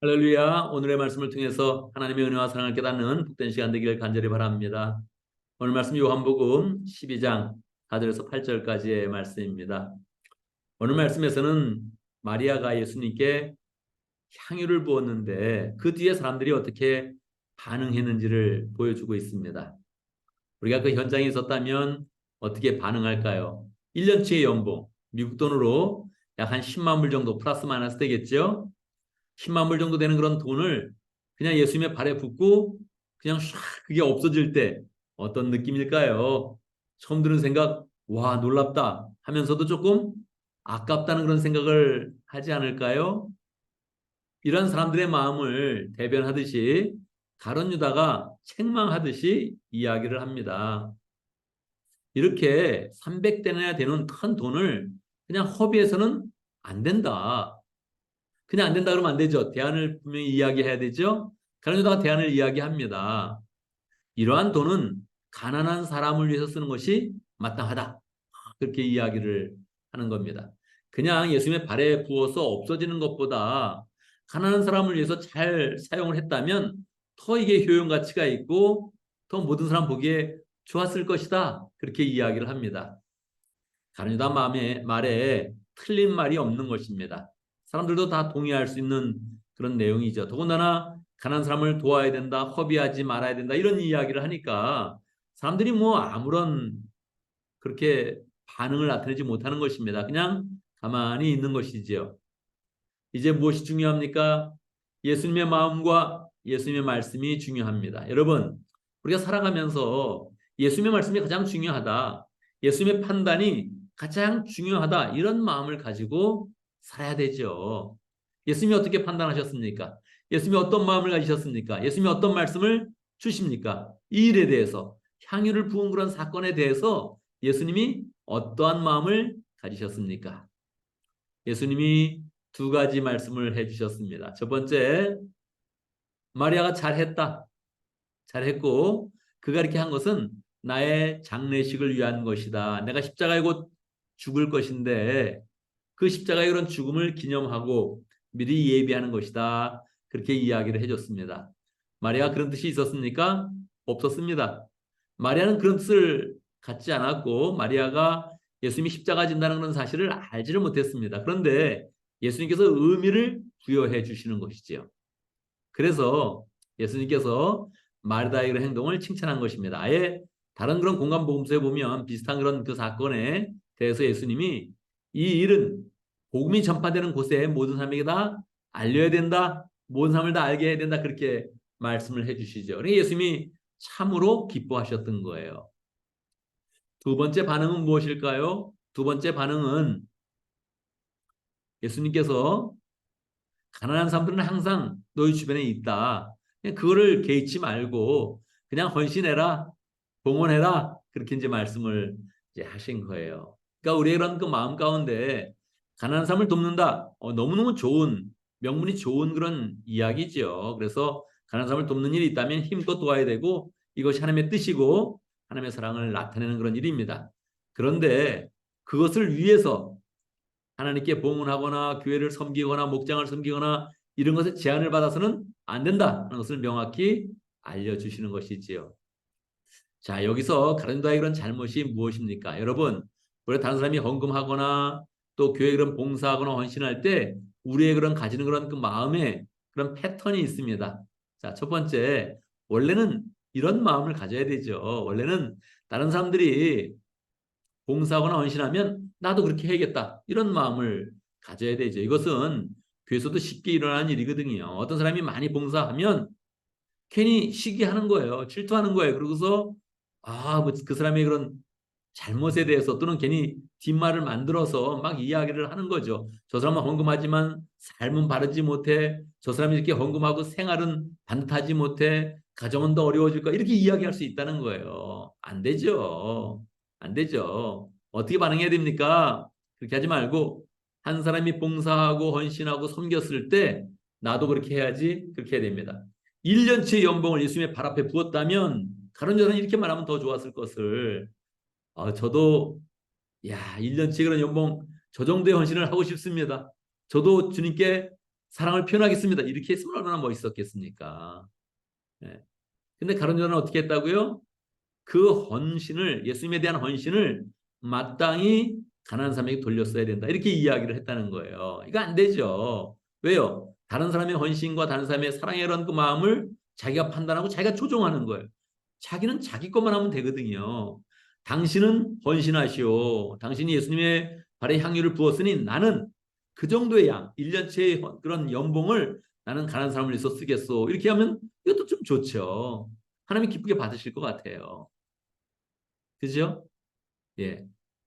할렐루야. 오늘의 말씀을 통해서 하나님의 은혜와 사랑을 깨닫는 복된 시간 되기를 간절히 바랍니다. 오늘 말씀 요한복음 12장 4절에서 8절까지의 말씀입니다. 오늘 말씀에서는 마리아가 예수님께 향유를 부었는데 그 뒤에 사람들이 어떻게 반응했는지를 보여주고 있습니다. 우리가 그 현장에 있었다면 어떻게 반응할까요? 1년치의 연봉, 미국 돈으로 약 한 10만 불 정도 플러스 마이너스 되겠죠? 10만 불 정도 되는 그런 돈을 그냥 예수님의 발에 붓고 그냥 샥 그게 없어질 때 어떤 느낌일까요? 처음 드는 생각, 와, 놀랍다 하면서도 조금 아깝다는 그런 생각을 하지 않을까요? 이런 사람들의 마음을 대변하듯이 가룟 유다가 책망하듯이 이야기를 합니다. 이렇게 300대나 되는 큰 돈을 그냥 허비해서는 안 된다. 그냥 안 된다 그러면 안 되죠. 대안을 분명히 이야기해야 되죠. 가룟유다가 대안을 이야기합니다. 이러한 돈은 가난한 사람을 위해서 쓰는 것이 마땅하다. 그렇게 이야기를 하는 겁니다. 그냥 예수님의 발에 부어서 없어지는 것보다 가난한 사람을 위해서 잘 사용을 했다면 더 이게 효용 가치가 있고 더 모든 사람 보기에 좋았을 것이다. 그렇게 이야기를 합니다. 가룟유다 말에 틀린 말이 없는 것입니다. 사람들도 다 동의할 수 있는 그런 내용이죠. 더군다나 가난한 사람을 도와야 된다, 허비하지 말아야 된다 이런 이야기를 하니까 사람들이 뭐 아무런 그렇게 반응을 나타내지 못하는 것입니다. 그냥 가만히 있는 것이지요. 이제 무엇이 중요합니까? 예수님의 마음과 예수님의 말씀이 중요합니다. 여러분, 우리가 살아가면서 예수님의 말씀이 가장 중요하다. 예수님의 판단이 가장 중요하다. 이런 마음을 가지고 살아야 되죠. 예수님이 어떻게 판단하셨습니까? 예수님이 어떤 마음을 가지셨습니까? 예수님이 어떤 말씀을 주십니까? 이 일에 대해서, 향유를 부은 그런 사건에 대해서 예수님이 어떠한 마음을 가지셨습니까? 예수님이 두 가지 말씀을 해주셨습니다. 첫 번째, 마리아가 잘했다. 잘했고 그가 이렇게 한 것은 나의 장례식을 위한 것이다. 내가 십자가에 곧 죽을 것인데 그 십자가의 그런 죽음을 기념하고 미리 예비하는 것이다. 그렇게 이야기를 해줬습니다. 마리아가 그런 뜻이 있었습니까? 없었습니다. 마리아는 그런 뜻을 갖지 않았고 마리아가 예수님이 십자가 진다는 그런 사실을 알지를 못했습니다. 그런데 예수님께서 의미를 부여해 주시는 것이지요. 그래서 예수님께서 마르다의 그런 행동을 칭찬한 것입니다. 아예 다른 그런 공간 복음서에 보면 비슷한 그런 그 사건에 대해서 예수님이 이 일은 복음이 전파되는 곳에 모든 사람에게 다 알려야 된다. 모든 사람을 다 알게 해야 된다. 그렇게 말씀을 해주시죠. 그러니까 예수님이 참으로 기뻐하셨던 거예요. 두 번째 반응은 무엇일까요? 두 번째 반응은 예수님께서 가난한 사람들은 항상 너희 주변에 있다. 그냥 그거를 개의치 말고 그냥 헌신해라, 봉헌해라. 그렇게 이제 말씀을 이제 하신 거예요. 그러니까 우리의 그런 그 마음 가운데 가난한 사람을 돕는다. 너무너무 좋은 명분이 좋은 그런 이야기죠. 그래서 가난한 사람을 돕는 일이 있다면 힘껏 도와야 되고 이것이 하나님의 뜻이고 하나님의 사랑을 나타내는 그런 일입니다. 그런데 그것을 위해서 하나님께 봉헌하거나 교회를 섬기거나 목장을 섬기거나 이런 것에 제한을 받아서는 안 된다는 것을 명확히 알려주시는 것이지요. 자, 여기서 가룟유다의 그런 잘못이 무엇입니까? 여러분, 우리 다른 사람이 헌금하거나 또 교회 그런 봉사하거나 헌신할 때 우리의 그런 가지는 그런 그 마음에 그런 패턴이 있습니다. 자, 첫 번째, 원래는 이런 마음을 가져야 되죠. 원래는 다른 사람들이 봉사하거나 헌신하면 나도 그렇게 해야겠다. 이런 마음을 가져야 되죠. 이것은 교회에서도 쉽게 일어나는 일이거든요. 어떤 사람이 많이 봉사하면 괜히 시기하는 거예요. 질투하는 거예요. 그러고서 그 사람의 그런 잘못에 대해서 또는 괜히 뒷말을 만들어서 막 이야기를 하는 거죠. 저 사람은 헌금하지만 삶은 바르지 못해. 저 사람이 이렇게 헌금하고 생활은 반듯하지 못해. 가정은 더 어려워질 거야. 이렇게 이야기할 수 있다는 거예요. 안 되죠. 안 되죠. 어떻게 반응해야 됩니까? 그렇게 하지 말고 한 사람이 봉사하고 헌신하고 섬겼을 때 나도 그렇게 해야지. 그렇게 해야 됩니다. 1년치의 연봉을 예수님의 발 앞에 부었다면 가룟 유다는 이렇게 말하면 더 좋았을 것을 저도 1년치 그런 연봉 저 정도의 헌신을 하고 싶습니다. 저도 주님께 사랑을 표현하겠습니다. 이렇게 했으면 얼마나 멋있었겠습니까? 예. 근데 가룟 유다는 어떻게 했다고요? 그 헌신을, 예수님에 대한 헌신을 마땅히 가난한 사람에게 돌렸어야 된다. 이렇게 이야기를 했다는 거예요. 이거 안 되죠. 왜요? 다른 사람의 헌신과 다른 사람의 사랑에 이런 그 마음을 자기가 판단하고 자기가 조종하는 거예요. 자기는 자기 것만 하면 되거든요. 당신은 헌신하시오. 당신이 예수님의 발에 향유를 부었으니 나는 그 정도의 양, 1년치의 그런 연봉을 나는 가난한 사람을 위해서 쓰겠소. 이렇게 하면 이것도 좀 좋죠. 하나님이 기쁘게 받으실 것 같아요. 그죠? 예.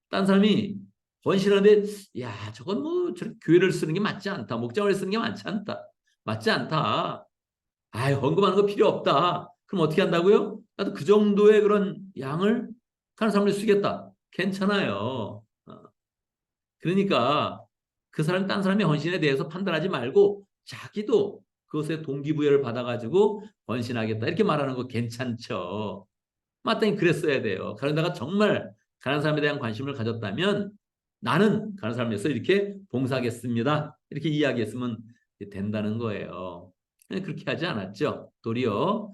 딴 사람이 헌신하는데, 야, 저건 뭐, 저렇게 교회를 쓰는 게 맞지 않다. 목장을 쓰는 게 맞지 않다. 맞지 않다. 아이, 헌금하는 거 필요 없다. 그럼 어떻게 한다고요? 나도 그 정도의 그런 양을 가는 사람을 쓰겠다. 괜찮아요. 그러니까 그 사람, 딴 사람의 헌신에 대해서 판단하지 말고 자기도 그것에 동기부여를 받아가지고 헌신하겠다. 이렇게 말하는 거 괜찮죠. 마땅히 그랬어야 돼요. 그러다가 정말 가난한 사람에 대한 관심을 가졌다면 나는 가난한 사람을 위해서 이렇게 봉사하겠습니다. 이렇게 이야기했으면 된다는 거예요. 그렇게 하지 않았죠. 도리어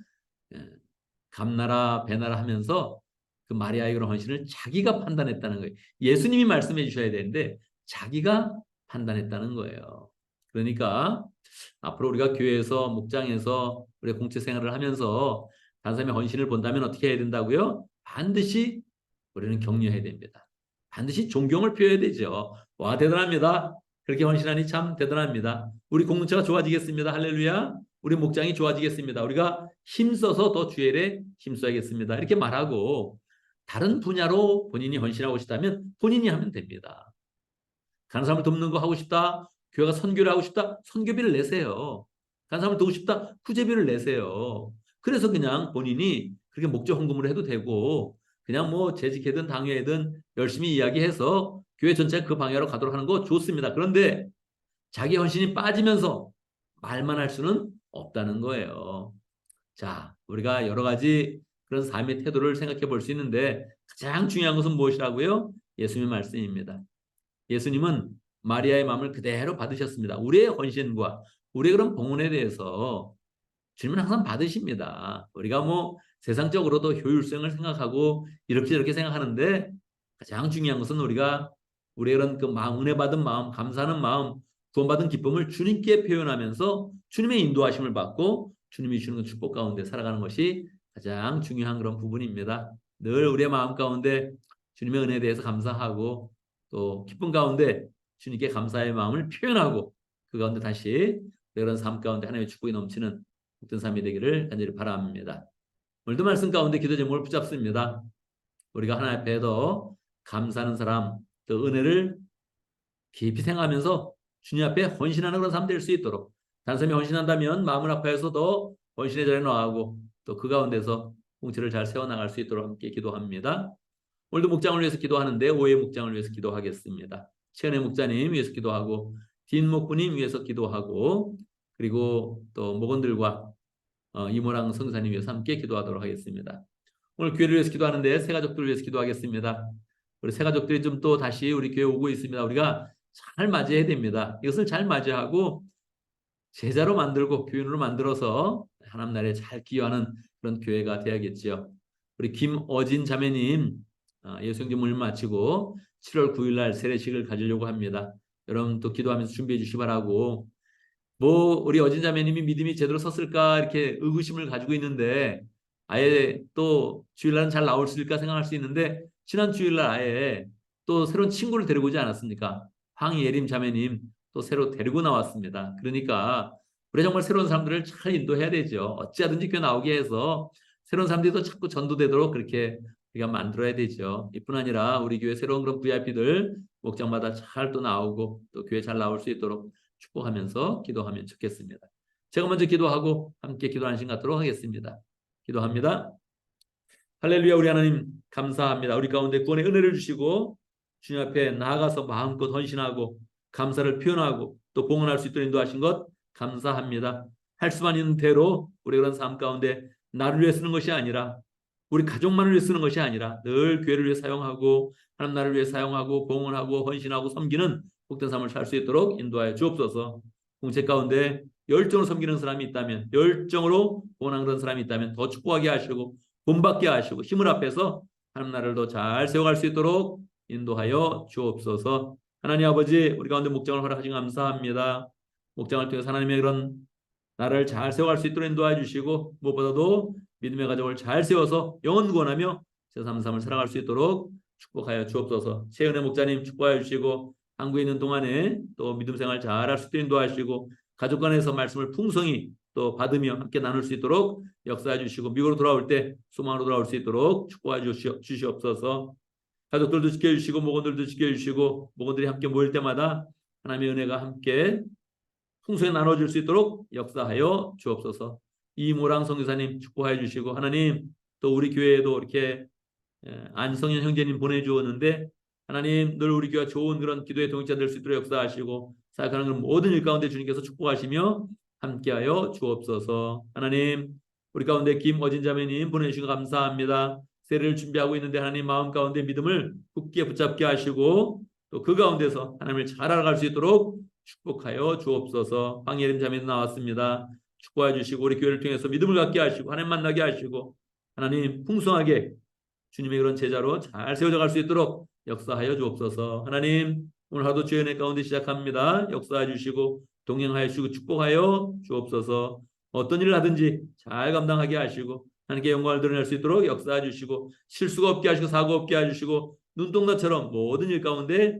감나라 배나라 하면서 그 마리아의 그런 헌신을 자기가 판단했다는 거예요. 예수님이 말씀해 주셔야 되는데 자기가 판단했다는 거예요. 그러니까 앞으로 우리가 교회에서 목장에서 우리 공채 생활을 하면서 다른 사람의 헌신을 본다면 어떻게 해야 된다고요? 반드시 우리는 격려해야 됩니다. 반드시 존경을 표해야 되죠. 와, 대단합니다. 그렇게 헌신하니 참 대단합니다. 우리 공동체가 좋아지겠습니다. 할렐루야. 우리 목장이 좋아지겠습니다. 우리가 힘써서 더 주의 일에 힘써야겠습니다. 이렇게 말하고 다른 분야로 본인이 헌신하고 싶다면 본인이 하면 됩니다. 가난한 사람을 돕는 거 하고 싶다. 교회가 선교를 하고 싶다. 선교비를 내세요. 가난한 사람을 도우고 싶다. 후재비를 내세요. 그래서 그냥 본인이 그렇게 목적 헌금을 해도 되고 그냥 뭐 재직회든 당회든 열심히 이야기해서 교회 전체가 그 방향으로 가도록 하는 거 좋습니다. 그런데 자기 헌신이 빠지면서 말만 할 수는 없다는 거예요. 자, 우리가 여러 가지 그런 삶의 태도를 생각해 볼 수 있는데 가장 중요한 것은 무엇이라고요? 예수님의 말씀입니다. 예수님은 마리아의 마음을 그대로 받으셨습니다. 우리의 헌신과 우리의 그런 봉헌에 대해서 주님은 항상 받으십니다. 우리가 뭐 세상적으로도 효율성을 생각하고 이렇게 저렇게 생각하는데 가장 중요한 것은 우리가 우리의 그런 그 마음, 은혜 받은 마음, 감사하는 마음, 구원받은 기쁨을 주님께 표현하면서 주님의 인도하심을 받고 주님이 주는 축복 가운데 살아가는 것이 가장 중요한 그런 부분입니다. 늘 우리의 마음 가운데 주님의 은혜에 대해서 감사하고 또 기쁨 가운데 주님께 감사의 마음을 표현하고 그 가운데 다시 그런 삶 가운데 하나님의 축복이 넘치는 어떤 삶이 되기를 간절히 바랍니다. 오늘도 말씀 가운데 기도 제목을 붙잡습니다. 우리가 하나님 앞에 더 감사하는 사람, 또 은혜를 깊이 생각하면서 주님 앞에 헌신하는 그런 삶 될 수 있도록 다른 사람이 헌신한다면 마음을 아파해서 더 헌신의 자리에 나아가고 또 그 가운데서 공체를 잘 세워나갈 수 있도록 함께 기도합니다. 오늘도 목장을 위해서 기도하는데 오해 목장을 위해서 기도하겠습니다. 최은혜 목자님 위해서 기도하고 딘 목부님 위해서 기도하고 그리고 또 목원들과 이모랑 성사님 위해서 함께 기도하도록 하겠습니다. 오늘 교회를 위해서 기도하는데 새가족들을 위해서 기도하겠습니다. 우리 새가족들이 좀 또 다시 우리 교회 오고 있습니다. 우리가 잘 맞이해야 됩니다. 이것을 잘 맞이하고 제자로 만들고 교인으로 만들어서 하나님 나라에 잘 기여하는 그런 교회가 되어야겠죠. 우리 김어진 자매님 예수영제문을 마치고 7월 9일 날 세례식을 가지려고 합니다. 여러분 또 기도하면서 준비해 주시기 바라고 뭐 우리 어진 자매님이 믿음이 제대로 섰을까 이렇게 의구심을 가지고 있는데 아예 또 주일날은 잘 나올 수 있을까 생각할 수 있는데 지난 주일날 아예 또 새로운 친구를 데리고 오지 않았습니까? 황예림 자매님 또 새로 데리고 나왔습니다. 그러니까 우리 정말 새로운 사람들을 잘 인도해야 되죠. 어찌하든지 교회 나오게 해서 새로운 사람들이 또 자꾸 전도되도록 그렇게 우리가 만들어야 되죠. 이뿐 아니라 우리 교회 새로운 그런 VIP들 목장마다 잘 또 나오고 또 교회 잘 나올 수 있도록 축복하면서 기도하면 좋겠습니다. 제가 먼저 기도하고 함께 기도하는 시간 갖도록 하겠습니다. 기도합니다. 할렐루야. 우리 하나님 감사합니다. 우리 가운데 구원의 은혜를 주시고 주님 앞에 나아가서 마음껏 헌신하고 감사를 표현하고 또 봉헌할 수 있도록 인도하신 것 감사합니다. 할 수만 있는 대로 우리 그런 삶 가운데 나를 위해 쓰는 것이 아니라 우리 가족만을 위해 쓰는 것이 아니라 늘 교회를 위해 사용하고 하나님 나라를 위해 사용하고 봉헌하고 헌신하고 섬기는 복된 삶을 살 수 있도록 인도하여 주옵소서. 공체 가운데 열정으로 섬기는 사람이 있다면, 열정으로 원하는 그런 사람이 있다면 더 축복하게 하시고 본받게 하시고 힘을 합해서 하나님 나라를 더 잘 세워갈 수 있도록 인도하여 주옵소서. 하나님 아버지, 우리 가운데 목장을 허락하신 감사합니다. 목장을 통해서 하나님의 그런 나라를 잘 세워갈 수 있도록 인도해 주시고 무엇보다도 믿음의 가족을 잘 세워서 영원 구원하며 제3의 삶을 살아갈 수 있도록 축복하여 주옵소서. 최은혜 목자님 축복하여 주시고 한국에 있는 동안에 또 믿음 생활 잘할 수 있도록 인도하시고 가족 간에서 말씀을 풍성히 또 받으며 함께 나눌 수 있도록 역사해 주시고 미국으로 돌아올 때 소망으로 돌아올 수 있도록 축복해 주시옵소서. 가족들도 지켜주시고 목원들도 지켜주시고 목원들이 함께 모일 때마다 하나님의 은혜가 함께 풍성히 나눠줄 수 있도록 역사하여 주옵소서. 이모랑 선교사님 축복해 주시고 하나님 또 우리 교회에도 이렇게 안성현 형제님 보내주었는데 하나님 늘 우리 교회가 좋은 그런 기도의 동역자 될 수 있도록 역사하시고 사역하는 그런 모든 일 가운데 주님께서 축복하시며 함께하여 주옵소서. 하나님 우리 가운데 김어진 자매님 보내주신 거 감사합니다. 세례를 준비하고 있는데 하나님 마음 가운데 믿음을 굳게 붙잡게 하시고 또 그 가운데서 하나님을 잘 알아갈 수 있도록 축복하여 주옵소서. 황예림 자매님 나왔습니다. 축복해 주시고 우리 교회를 통해서 믿음을 갖게 하시고 하나님 만나게 하시고 하나님 풍성하게 주님의 그런 제자로 잘 세워져 갈 수 있도록 역사하여 주옵소서. 하나님 오늘 하루 주의 은혜 가운데 시작합니다. 역사해 주시고 동행하여 주시고 축복하여 주옵소서. 어떤 일을 하든지 잘 감당하게 하시고 하나님께 영광을 드러낼 수 있도록 역사해 주시고 실수가 없게 하시고 사고 없게 해주시고 눈동자처럼 모든 일 가운데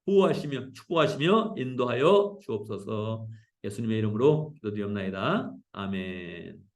보호하시며 축복하시며 인도하여 주옵소서. 예수님의 이름으로 기도드리옵나이다. 아멘.